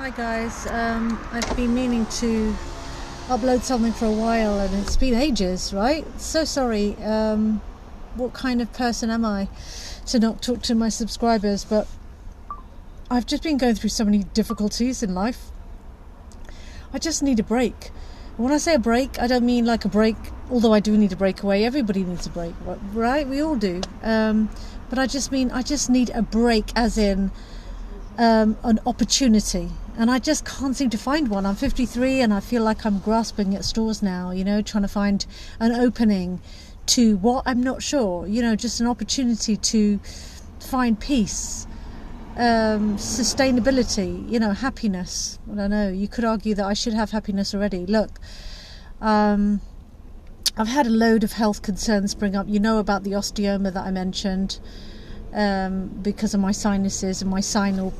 Hi guys, I've been meaning to upload something for a while and it's been ages, right? So sorry. What kind of person am I to not talk to my subscribers? But I've just been going through so many difficulties in life. I just need a break. When I say a break, I don't mean like a break, although I do need a breakaway. Everybody needs a break, right? We all do. But I just mean I just need a break, as in an opportunity, and I just can't seem to find one. I'm 53 and I feel like I'm grasping at straws now, trying to find an opening to what I'm not sure, just an opportunity to find peace, sustainability, happiness. I don't know, you could argue that I should have happiness already. Look, I've had a load of health concerns spring up. You know about the osteoma that I mentioned, because of my sinuses and my sinus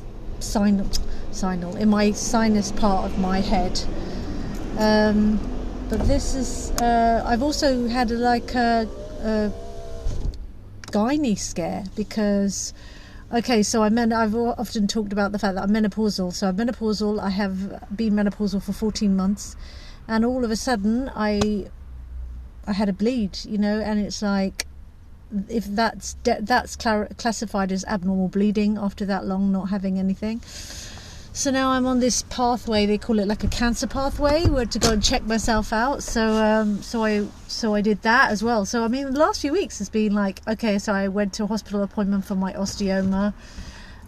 part of my head. But this is I've also had a gynae scare, because so I've often talked about the fact that I'm menopausal. So I'm menopausal. I have been menopausal for 14 months, and all of a sudden I had a bleed, and it's like, if that's classified as abnormal bleeding after that long not having anything. So now I'm on this pathway, they call it like a cancer pathway, where to go and check myself out. So I did that as well. So I mean, the last few weeks has been like, so I went to a hospital appointment for my osteoma,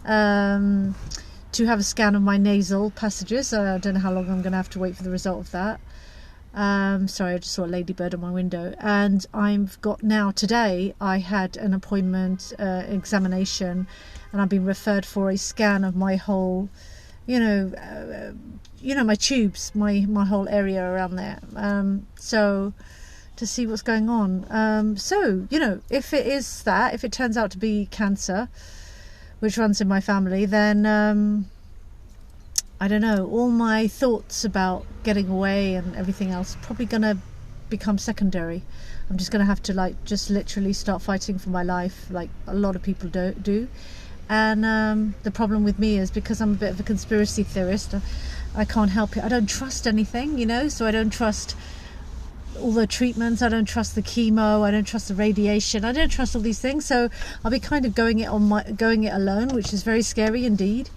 to have a scan of my nasal passages. I don't know how long I'm going to have to wait for the result of that. Sorry, I just saw a ladybird on my window. And I've got now, today I had an appointment, examination, and I've been referred for a scan of my whole, my tubes, my whole area around there, so to see what's going on. So if it is that, if it turns out to be cancer, which runs in my family, then I don't know, all my thoughts about getting away and everything else probably gonna become secondary. I'm just gonna have to just literally start fighting for my life, like a lot of people do. And the problem with me is, because I'm a bit of a conspiracy theorist, I can't help it. I don't trust anything, so I don't trust all the treatments, I don't trust the chemo, I don't trust the radiation, I don't trust all these things. So I'll be kind of going it alone, which is very scary indeed.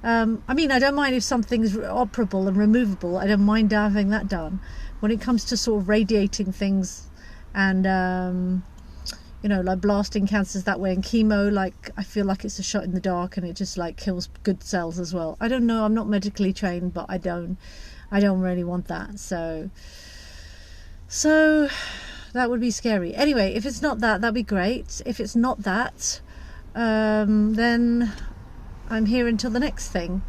I mean, I don't mind if something's operable and removable. I don't mind having that done. When it comes to sort of radiating things and like blasting cancers that way, and chemo, I feel like it's a shot in the dark, and it just kills good cells as well. I don't know, I'm not medically trained, but I don't really want that. So that would be scary. Anyway, if it's not that, that'd be great. If it's not that, then I'm here until the next thing.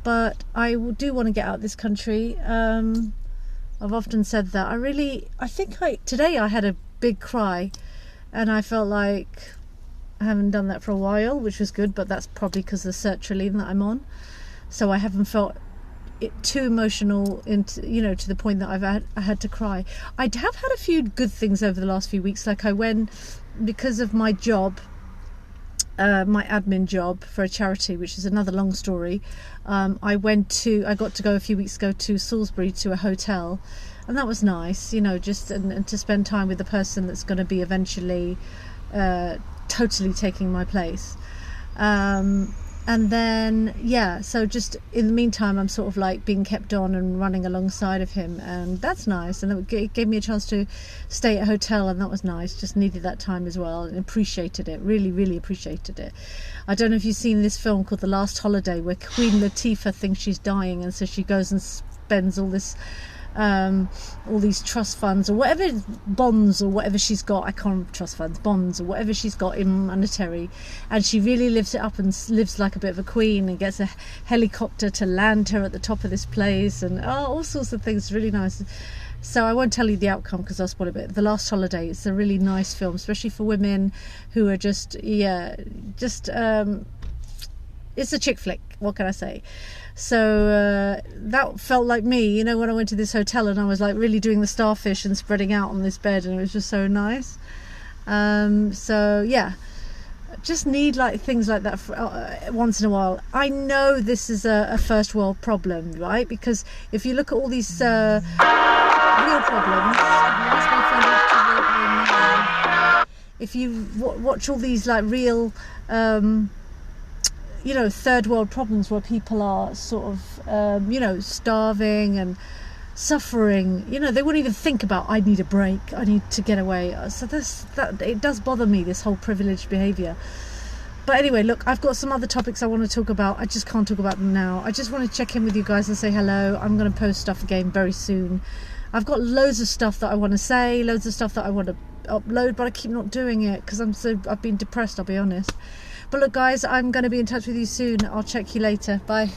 But I do want to get out of this country. I've often said that. Today I had a big cry, and I felt like I haven't done that for a while, which was good, but that's probably because of the sertraline that I'm on. So I haven't felt it too emotional, to the point that I had to cry. I have had a few good things over the last few weeks. I went, because of my job, my admin job for a charity, which is another long story. I got to go a few weeks ago to Salisbury, to a hotel, and that was nice, just and to spend time with the person that's going to be eventually totally taking my place. And then so just in the meantime, I'm sort of being kept on and running alongside of him, and that's nice. And it gave me a chance to stay at a hotel, and that was nice. Just needed that time as well, and appreciated it, really, really appreciated it. I don't know if you've seen this film called The Last Holiday, where Queen Latifah thinks she's dying, and so she goes and spends all these trust funds or whatever, bonds or whatever she's got, I can't, trust funds, bonds or whatever she's got in monetary, and she really lives it up and lives like a bit of a queen, and gets a helicopter to land her at the top of this place, and all sorts of things. Really nice. So I won't tell you the outcome because I'll spoil a bit. The Last Holiday, it's a really nice film, especially for women who are it's a chick flick, what can I say? So that felt like me, when I went to this hotel and I was really doing the starfish and spreading out on this bed, and it was just so nice. So yeah, just need like things like that for, once in a while. I know this is a first world problem, right? Because if you look at all these real problems, if you watch all these like real you know, third world problems where people are sort of you know, starving and suffering, you know, they wouldn't even think about, I need a break, I need to get away. So that it does bother me, this whole privileged behaviour. But anyway, look, I've got some other topics I want to talk about. I just can't talk about them now. I just want to check in with you guys and say hello. I'm going to post stuff again very soon. I've got loads of stuff that I want to say, loads of stuff that I want to upload, but I keep not doing it because I've been depressed, I'll be honest. But look guys, I'm going to be in touch with you soon. I'll check you later. Bye.